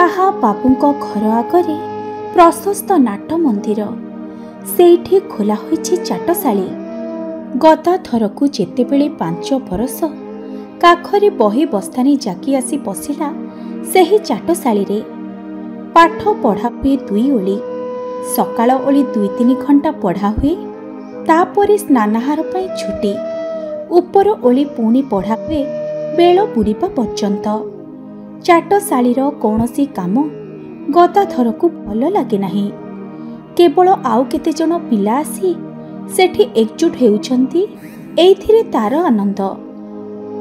ତାହା ବାବୁଙ୍କ ଘର ଆଗରେ ପ୍ରଶସ୍ତ ନାଟ ମନ୍ଦିର। ସେଇଠି ଖୋଲା ହୋଇଛି ଚାଟଶାଳୀ। ଗଦାଧରକୁ ଯେତେବେଳେ 5 ବରଷ କାଖରେ ବହି ବସ୍ତାନି ଜାକି ଆସି ବସିଲା ସେହି ଚାଟଶାଳୀରେ। ପାଠ ପଢ଼ା ହୁଏ 2 ଓଳି। ସକାଳ ଓଳି 2-3 ଘଣ୍ଟା ପଢ଼ା ହୁଏ। ତାପରେ ସ୍ନାନାହାର ପାଇଁ ଛୁଟି। ଉପର ଓଳି ପୁଣି ପଢ଼ା ହୁଏ ବେଳ ବୁଡ଼ିବା ପର୍ଯ୍ୟନ୍ତ। ଚାଟଶାଳୀର କୌଣସି କାମ ଗଦାଧରକୁ ଭଲ ଲାଗେ ନାହିଁ। କେବଳ ଆଉ କେତେଜଣ ପିଲା ଆସି ସେଠି ଏକଜୁଟ ହେଉଛନ୍ତି, ଏଇଥିରେ ତାର ଆନନ୍ଦ।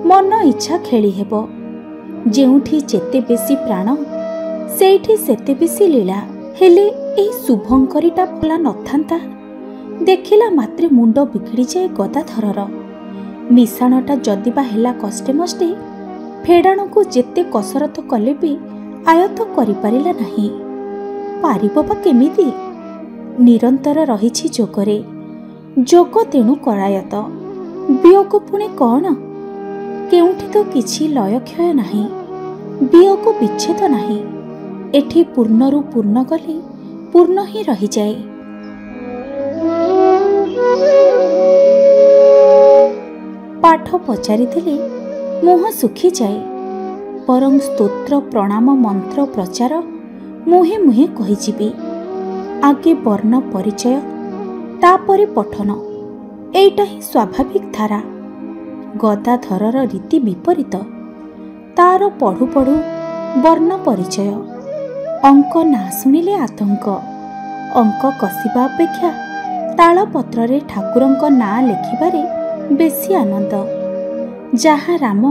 ମନ ଇଚ୍ଛା ଖେଳି ହେବ। ଯେଉଁଠି ଯେତେ ବେଶୀ ପ୍ରାଣ, ସେଇଠି ସେତେ ବେଶୀ ଲୀଳା। ହେଲେ ଏଇ ଶୁଭଙ୍କରୀଟା ଭଲ ନଥାନ୍ତା। ଦେଖିଲା ମାତ୍ରେ ମୁଣ୍ଡ ବିଗିଡ଼ିଯାଏ ଗଦାଧରର। ମିଶାଣଟା ଯଦିବା ହେଲା କଷ୍ଟେ ମଷ୍ଟେ, ଫେଡ଼ାଣକୁ ଯେତେ କସରତ କଲେ ବି ଆୟତ୍ତ କରିପାରିଲା ନାହିଁ। ପାରିବ ବା କେମିତି? ନିରନ୍ତର ରହିଛି ଯୋଗରେ। ଯୋଗ ତେଣୁ କରାୟତ। ବିୟୋଗ ପୁଣି କ'ଣ? କେଉଁଠି ତ କିଛି ଲୟକ୍ଷୟ ନାହିଁ, ବିୟୋଗ ବିଚ୍ଛେଦ ନାହିଁ। ଏଠି ପୂର୍ଣ୍ଣରୁ ପୂର୍ଣ୍ଣ ଗଲେ ପୂର୍ଣ୍ଣ ହିଁ ରହିଯାଏ। ପାଠ ପଚାରିଦେଲେ ମୁହଁ ଶୁଖିଯାଏ। ବରଂ ସ୍ତୋତ୍ର ପ୍ରଣାମ ମନ୍ତ୍ର ପ୍ରଚାର ମୁହେଁ ମୁହେଁ କହିଯିବି। ଆଗେ ବର୍ଣ୍ଣ ପରିଚୟ, ତାପରେ ପଠନ। ଏଇଟା ହିଁ ସ୍ୱାଭାବିକ ଧାରା। ଗଦାଧରର ରୀତି ବିପରୀତ। ତାର ପଢ଼ୁ ପଢ଼ୁ ବର୍ଣ୍ଣ ପରିଚୟ। ଅଙ୍କ ନାଁ ଶୁଣିଲେ ଆତଙ୍କ। ଅଙ୍କ କଷିବା ଅପେକ୍ଷା ତାଳପତ୍ରରେ ଠାକୁରଙ୍କ ନାଁ ଲେଖିବାରେ ବେଶୀ ଆନନ୍ଦ। ଯାହା ରାମ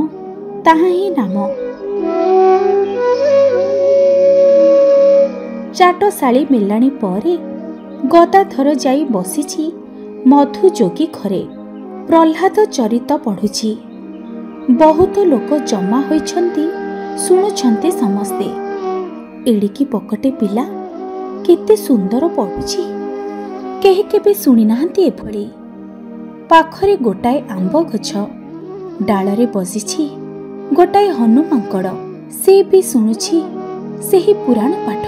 ତାହା ହିଁ ନାମ। ଚାଟଶାଳୀ ମେଲାଣି ପରେ ଗଦାଧର ଯାଇ ବସିଛି ମଧୁଯୋଗୀ ଘରେ। ପ୍ରହ୍ଲାଦ ଚରିତ ପଢ଼ୁଛି। ବହୁତ ଲୋକ ଜମା ହୋଇଛନ୍ତି, ଶୁଣୁଛନ୍ତି ସମସ୍ତେ। ଏଡ଼ିକି ପକଟେ ପିଲା କେତେ ସୁନ୍ଦର ପଢ଼ୁଛି। କେହି କେବେ ଶୁଣିନାହାନ୍ତି ଏଭଳି। ପାଖରେ ଗୋଟାଏ ଆମ୍ବ ଗଛ। ଡାଳରେ ବସିଛି ଗୋଟାଏ ହନୁ ମାଙ୍କଡ଼। ସେ ବି ଶୁଣୁଛି ସେହି ପୁରାଣ ପାଠ।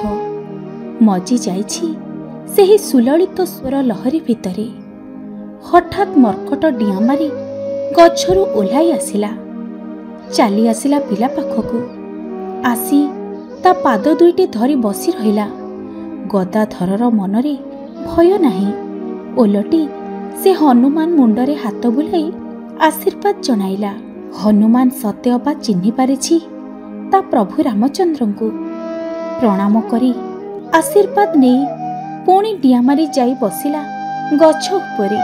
ମଜି ଯାଇଛି ସେହି ସୁଲଳିତ ସ୍ୱର ଲହରୀ ଭିତରେ। ହଠାତ୍ ମର୍କଟ ଡିଆଁ ମାରି ଗଛରୁ ଓହ୍ଲାଇ ଆସିଲା। ଚାଲି ଆସିଲା ପିଲା ପାଖକୁ। ଆସି ତା ପାଦ ଦୁଇଟି ଧରି ବସି ରହିଲା। ଗଦାଧରର ମନରେ ଭୟ ନାହିଁ। ଓଲଟି ସେ ହନୁମାନ ମୁଣ୍ଡରେ ହାତ ବୁଲାଇ ଆଶୀର୍ବାଦ ଜଣାଇଲା। ହନୁମାନ ସତେ ଅବା ଚିହ୍ନି ପାରିଛି ତା ପ୍ରଭୁ ରାମଚନ୍ଦ୍ରଙ୍କୁ। ପ୍ରଣାମ କରି ଆଶୀର୍ବାଦ ନେଇ ପୁଣି ଡିଆଁ ମାରି ଯାଇ ବସିଲା ଗଛ ଉପରେ।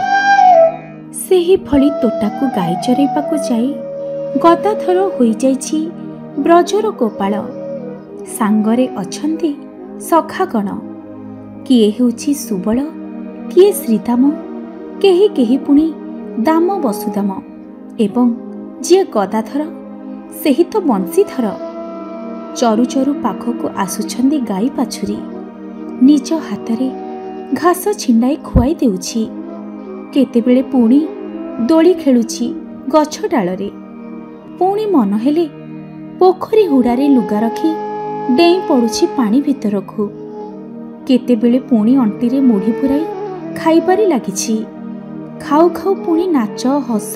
ସେହିଭଳି ତୋଟାକୁ ଗାଈ ଚରେଇବାକୁ ଯାଇ ଗଦାଧର ହୋଇଯାଇଛି ବ୍ରଜର ଗୋପାଳ। ସାଙ୍ଗରେ ଅଛନ୍ତି ସଖାଗଣ। କିଏ ହେଉଛି ସୁବଳ, କିଏ ଶ୍ରୀଦାମ, କେହି କେହି ପୁଣି ଦାମ ବସୁଦାମ, ଏବଂ ଯିଏ ଗଦାଧର ସେହି ତ ବଂଶୀଧର। ଚରୁ ଚରୁ ପାଖକୁ ଆସୁଛନ୍ତି ଗାଈ ବାଛୁରୀ। ନିଜ ହାତରେ ଘାସ ଛିଣ୍ଡାଇ ଖୁଆଇ ଦେଉଛି। କେତେବେଳେ ପୁଣି ଦୋଳି ଖେଳୁଛି ଗଛ ଡାଳରେ। ପୁଣି ମନ ହେଲେ ପୋଖରୀ ହୁଡ଼ାରେ ଲୁଗା ରଖି ଡେଇଁ ପଡ଼ୁଛି ପାଣି ଭିତରକୁ। କେତେବେଳେ ପୁଣି ଅଣ୍ଟିରେ ମୁଢ଼ି ପୁରାଇ ଖାଇବାରେ ଲାଗିଛି। ଖାଉ ଖାଉ ପୁଣି ନାଚ ହସ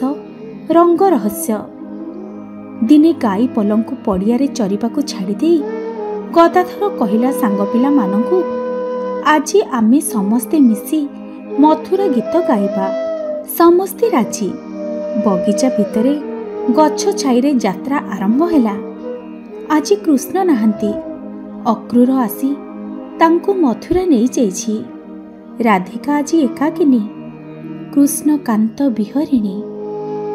ରଙ୍ଗ ରହସ୍ୟ। ଦିନେ ଗାଈ ପଲଙ୍କୁ ପଡ଼ିଆରେ ଚରିବାକୁ ଛାଡ଼ିଦେଇ ଗଦାଧର କହିଲା ସାଙ୍ଗ ପିଲାମାନଙ୍କୁ, ଆଜି ଆମେ ସମସ୍ତେ ମିଶି ମଥୁରା ଗୀତ ଗାଇବା। ସମସ୍ତେ ରାଜି। ବଗିଚା ଭିତରେ ଗଛ ଛାଇରେ ଯାତ୍ରା ଆରମ୍ଭ ହେଲା। ଆଜି କୃଷ୍ଣ ନାହାନ୍ତି। ଅକ୍ରୂର ଆସି ତାଙ୍କୁ ମଥୁରା ନେଇଯାଇଛି। ରାଧିକା ଆଜି ଏକାକିନୀ। କୃଷ୍ଣକାନ୍ତ ବିହରିଣୀ।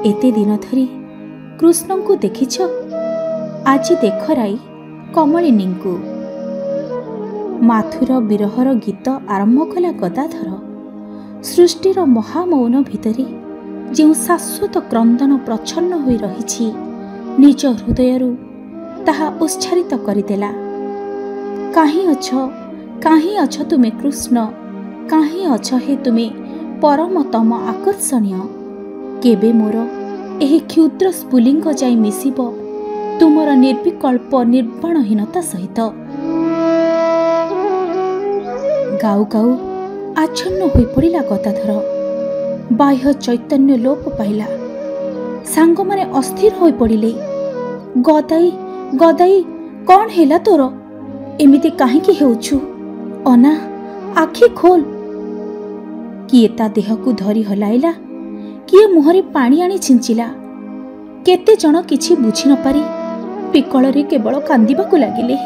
ଏତେ ଦିନ ଧରି କୃଷ୍ଣଙ୍କୁ ଦେଖିଛ? ଆଜି ଦେଖ ରାଇ କମଳିନୀଙ୍କୁ। ମାଥୁର ବିରହର ଗୀତ ଆରମ୍ଭ କଲା ଗଦାଧର। ସୃଷ୍ଟିର ମହାମୌନ ଭିତରେ ଯେଉଁ ଶାଶ୍ୱତ କ୍ରନ୍ଦନ ପ୍ରଚ୍ଛନ୍ନ ହୋଇ ରହିଛି, ନିଜ ହୃଦୟରୁ ତାହା ଉଚ୍ଚାରିତ କରିଦେଲା। କାହିଁ ଅଛ ତୁମେ କୃଷ୍ଣ? କାହିଁ ଅଛ ହେ ତୁମେ ପରମତମ ଆକର୍ଷଣୀୟ? କେବେ ମୋର ଏହି କ୍ଷୁଦ୍ର ସ୍ଫୁଲିଙ୍ଗ ଯାଇ ମିଶିବ ତୁମର ନିର୍ବିକଳ୍ପ ନିର୍ବାଣହୀନତା ସହିତ? ଗାଉ ଗାଉ ଆଚ୍ଛନ୍ନ ହୋଇପଡ଼ିଲା ଗଦାଧର। ବାହ୍ୟ ଚୈତନ୍ୟ ଲୋପ ପାଇଲା। ସାଙ୍ଗମାନେ ଅସ୍ଥିର ହୋଇପଡ଼ିଲେ। ଗଦାଇ ଗଦାଇ, କ'ଣ ହେଲା ତୋର? ଏମିତି କାହିଁକି ହେଉଛୁ? ଅନା, ଆଖି ଖୋଲ। କିଏ ତା ଦେହକୁ ଧରି ହଲାଇଲା, କିଏ ମୁହଁରେ ପାଣି ଆଣି ଛିଞ୍ଚିଲା। କେତେ ଜଣ କିଛି ବୁଝି ନ ପାରି ବିକଳରେ କେବଳ କାନ୍ଦିବାକୁ ଲାଗିଲେ।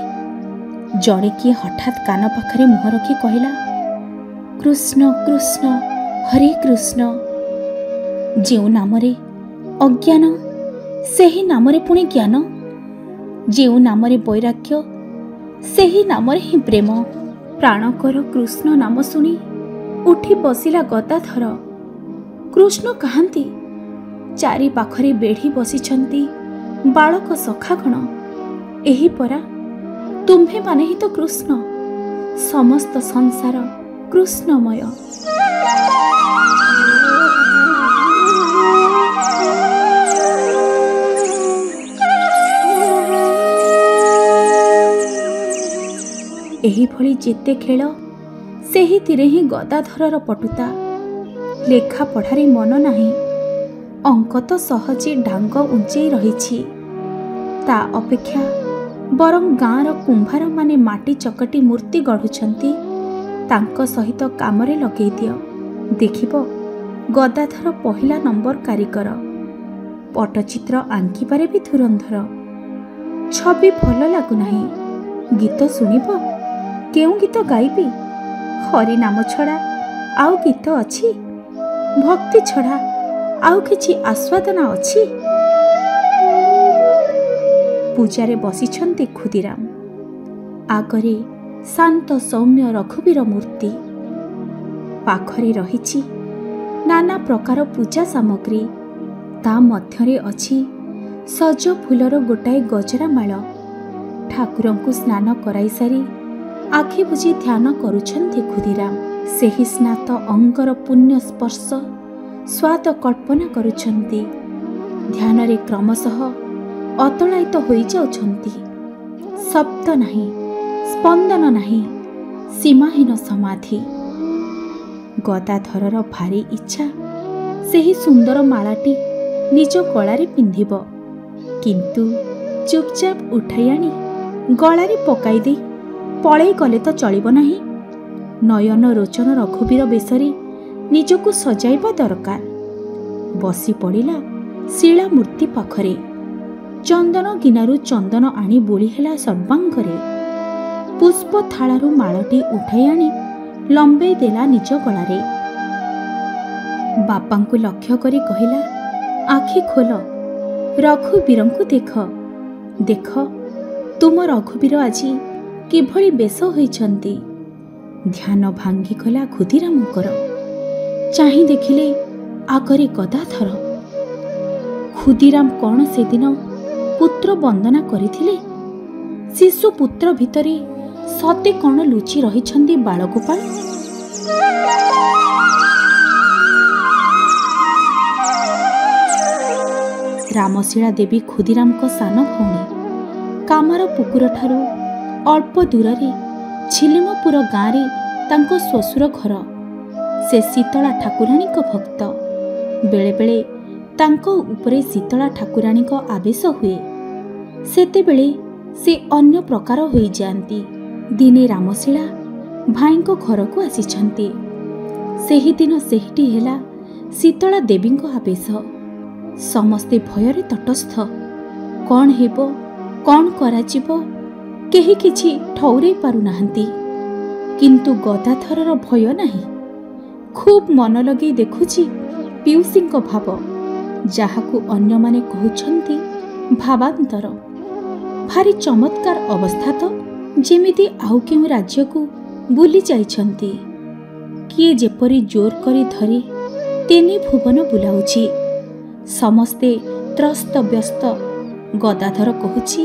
ଜଣେ କିଏ ହଠାତ୍ କାନ ପାଖରେ ମୁହଁ ରଖି କହିଲା, କୃଷ୍ଣ କୃଷ୍ଣ ହରେ କୃଷ୍ଣ। ଯେଉଁ ନାମରେ ଅଜ୍ଞାନ, ସେହି ନାମରେ ପୁଣି ଜ୍ଞାନ। ଯେଉଁ ନାମରେ ବୈରାଗ୍ୟ, ସେହି ନାମରେ ହିଁ ପ୍ରେମ। ପ୍ରାଣକର କୃଷ୍ଣ ନାମ ଶୁଣି ଉଠି ବସିଲା ଗଦାଧର। କୃଷ୍ଣ କାହାନ୍ତି? ଚାରି ପାଖରେ ବେଢ଼ି ବସିଛନ୍ତି ବାଳକ ସଖାଗଣ। ଏହି ପରା, ତୁମ୍ଭେମାନେ ହିଁ ତ କୃଷ୍ଣ। ସମସ୍ତ ସଂସାର କୃଷ୍ଣମୟ। ଏହିଭଳି ଯେତେ ଖେଳ, ସେହିଥିରେ ହିଁ ଗଦାଧରର ପଟୁତା। ଲେଖାପଢ଼ାରେ ମନ ନାହିଁ। ଅଙ୍କ ତ ସହଜେ ଡାଙ୍ଗ ଉଞ୍ଚେଇ ରହିଛି। ତା ଅପେକ୍ଷା ବରଂ ଗାଁର କୁମ୍ଭାରମାନେ ମାଟି ଚକଟି ମୂର୍ତ୍ତି ଗଢ଼ୁଛନ୍ତି, ତାଙ୍କ ସହିତ କାମରେ ଲଗେଇ ଦିଅ। ଦେଖିବ ଗଦାଧର ପହିଲା ନମ୍ବର କାରିଗର। ପଟ୍ଟଚିତ୍ର ଆଙ୍କିବାରେ ବି ଧୁରନ୍ଧର। ଛବି ଭଲ ଲାଗୁନାହିଁ। ଗୀତ ଶୁଣିବ? କେଉଁ ଗୀତ ଗାଇବି? ହରିନାମ ଛଡ଼ା ଆଉ ଗୀତ ଅଛି? ଭକ୍ତି ଛଡ଼ା ଆଉ କିଛି ଆସ୍ୱାଦନା ଅଛି? ପୂଜାରେ ବସିଛନ୍ତି ଖୁଦିରାମ। ଆଗରେ ଶାନ୍ତ ସୌମ୍ୟ ରଘୁବୀର ମୂର୍ତ୍ତି। ପାଖରେ ରହିଛି ନାନା ପ୍ରକାର ପୂଜା ସାମଗ୍ରୀ। ତା ମଧ୍ୟରେ ଅଛି ସଜ ଫୁଲର ଗୋଟାଏ ଗଜରା ମାଳ। ଠାକୁରଙ୍କୁ ସ୍ନାନ କରାଇ ସାରି ଆଖି ବୁଜି ଧ୍ୟାନ କରୁଛନ୍ତି ଖୁଦିରାମ। ସେହି ସ୍ନାତ ଅଙ୍ଗର ପୁଣ୍ୟ ସ୍ପର୍ଶ ସ୍ୱାଦ କଳ୍ପନା କରୁଛନ୍ତି। ଧ୍ୟାନରେ କ୍ରମଶଃ ଅତଳାୟିତ ହୋଇଯାଉଛନ୍ତି। ଶବ୍ଦ ନାହିଁ, ସ୍ପନ୍ଦନ ନାହିଁ, ସୀମାହୀନ ସମାଧି। ଗଦାଧରର ଭାରି ଇଚ୍ଛା ସେହି ସୁନ୍ଦର ମାଳାଟି ନିଜ ଗଳାରେ ପିନ୍ଧିବ, କିନ୍ତୁ ଚୁପଚାପ ଉଠାଇ ଆଣି ଗଳାରେ ପକାଇ ଦେଇ ପଳେଇ ଗଲେ ତ ଚଳିବ ନାହିଁ। ନୟନ ରୋଚନ ରଘୁବୀର ବେଶରେ ନିଜକୁ ସଜାଇବା ଦରକାର। ବସି ପଡ଼ିଲା ଶିଳା ମୂର୍ତ୍ତି ପାଖରେ। ଚନ୍ଦନ ଗିନାରୁ ଚନ୍ଦନ ଆଣି ବୋଳି ହେଲା ସର୍ବାଙ୍ଗରେ। ପୁଷ୍ପ ଥାଳାରୁ ମାଳଟି ଉଠାଇ ଆଣି ଲମ୍ବେଇ ଦେଲା ନିଜ ଗଳାରେ। ବାପାଙ୍କୁ ଲକ୍ଷ୍ୟ କରି କହିଲା, ଆଖି ଖୋଲ, ରଘୁବୀରଙ୍କୁ ଦେଖ। ଦେଖ ତୁମ ରଘୁବୀର ଆଜି କିଭଳି ବେଶ ହୋଇଛନ୍ତି। ଧ୍ୟାନ ଭାଙ୍ଗିଗଲା ଖୁଦିରାମଙ୍କର। ଚାହିଁ ଦେଖିଲେ ଆଗରେ ଗଦାଧର। ଖୁଦିରାମ କ'ଣ ସେଦିନ ପୁତ୍ର ବନ୍ଦନା କରିଥିଲେ? ଶିଶୁ ପୁତ୍ର ଭିତରେ ସତେ କ'ଣ ଲୁଚି ରହିଛନ୍ତି ବାଳଗୋପାଳ? ରାମଶିଳା ଦେବୀ ଖୁଦିରାମଙ୍କ ସାନ ଭଉଣୀ। କାମାର ପୁକୁରଠାରୁ ଅଳ୍ପ ଦୂରରେ ଝିଲିମପୁର ଗାଁରେ ତାଙ୍କ ଶ୍ୱଶୁର ଘର। ସେ ଶୀତଳା ଠାକୁରାଣୀଙ୍କ ଭକ୍ତ। ବେଳେବେଳେ ତାଙ୍କ ଉପରେ ଶୀତଳା ଠାକୁରାଣୀଙ୍କ ଆବେଶ ହୁଏ। ସେତେବେଳେ ସେ ଅନ୍ୟ ପ୍ରକାର ହୋଇଯାଆନ୍ତି। ଦିନେ ରାମଶିଳା ଭାଇଙ୍କ ଘରକୁ ଆସିଛନ୍ତି। ସେହିଦିନ ସେହିଟି ହେଲା ଶୀତଳା ଦେବୀଙ୍କ ଆବେଶ। ସମସ୍ତେ ଭୟରେ ତଟସ୍ଥ। କ'ଣ ହେବ, କ'ଣ କରାଯିବ, କେହି କିଛି ଠଉରେଇ ପାରୁନାହାନ୍ତି। କିନ୍ତୁ ଗଦାଧରର ଭୟ ନାହିଁ। ଖୁବ୍ ମନ ଲଗେଇ ଦେଖୁଛି ପିଉସୀଙ୍କ ଭାବ, ଯାହାକୁ ଅନ୍ୟମାନେ କହୁଛନ୍ତି ଭାବାନ୍ତର। ଭାରି ଚମତ୍କାର ଅବସ୍ଥା ତ, ଯେମିତି ଆଉ କେଉଁ ରାଜ୍ୟକୁ ବୁଲି ଯାଇଛନ୍ତି। କିଏ ଯେପରି ଜୋର କରି ଧରି ତିନି ଭୁବନ ବୁଲାଉଛି। ସମସ୍ତେ ତ୍ରସ୍ତ ବ୍ୟସ୍ତ। ଗଦାଧର କହୁଛି,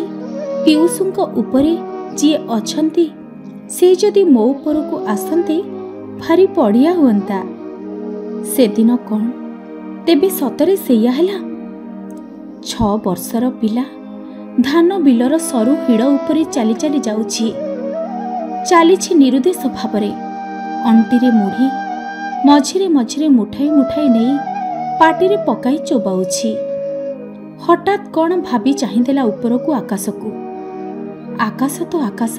ପିଉସଙ୍କ ଉପରେ ଯିଏ ଅଛନ୍ତି ସେ ଯଦି ମୋ ଉପରକୁ ଆସନ୍ତେ ଭାରି ବଢ଼ିଆ ହୁଅନ୍ତା। ସେଦିନ କ'ଣ ତେବେ ସତରେ ସେଇଆ ହେଲା? 6 ବର୍ଷର ପିଲା ଧାନ ବିଲର ସରୁ ହିଡ଼ ଉପରେ ଚାଲି ଚାଲି ଯାଉଛି। ଚାଲିଛି ନିରୁଦ୍ଦେଶ ଭାବରେ। अंटीरे मुढ़ी मझिरे मझिरे मुठाई मुठाई नहीं पाटिरे पकाई चोबाउछि। हठात कौन भाभी चाहिदेला उपरकू आकाश को। आकाश तो आकाश,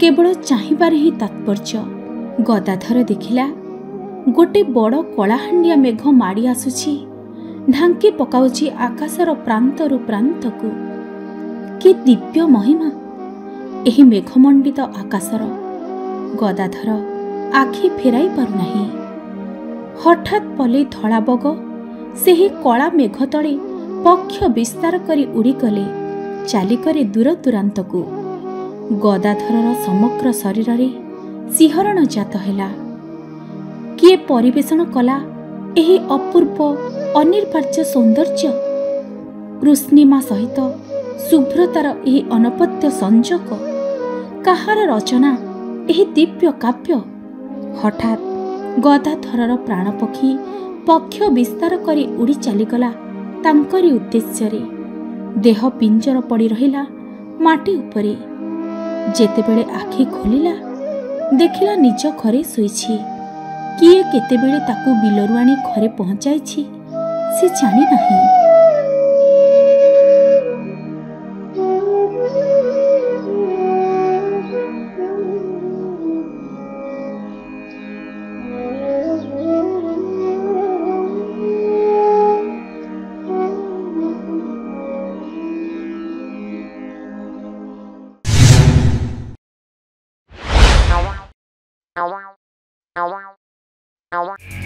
केवल चाहिबार ही तात्पर्य। गदाधर देखिला गोटे बड़ कलाहांडिया मेघ माड़ी आसुछि, ढांकी पकाउछि आकाशर प्रांतरु प्रांतकू। कि दिव्य महिमा एही मेघमंडित आकाशर। गदाधर आखि फेराई पारुनाही। हठात पले धला बग सेही कला मेघ तले पक्ष विस्तार करी उड़ीगले चालिकरे दूर दूरांतकू। गदाधरर समग्र शरीर रे सिहरण जात हेला। किए परिवेषण कला एही अपूर्व अनिर्वाच्य सौंदर्य। कृष्णिमा सहित शुभ्रतार एही अनपत्य संजोग। काहार रचना एही दिव्य काव्य। हठात गदाधरर प्राणपक्षी पक्ष विस्तार करी उड़ी चलीगला तांकरी उद्देश्य रे। देह पिंजर पड़ी रहिला माटी उपरे। जेतेबेले आखि खोलिला देखिला निज घरे शोइछि। किए केतेबेले ताकू बिलरु आनी घरे पहुंचाइछि से जानि नाही। Wow.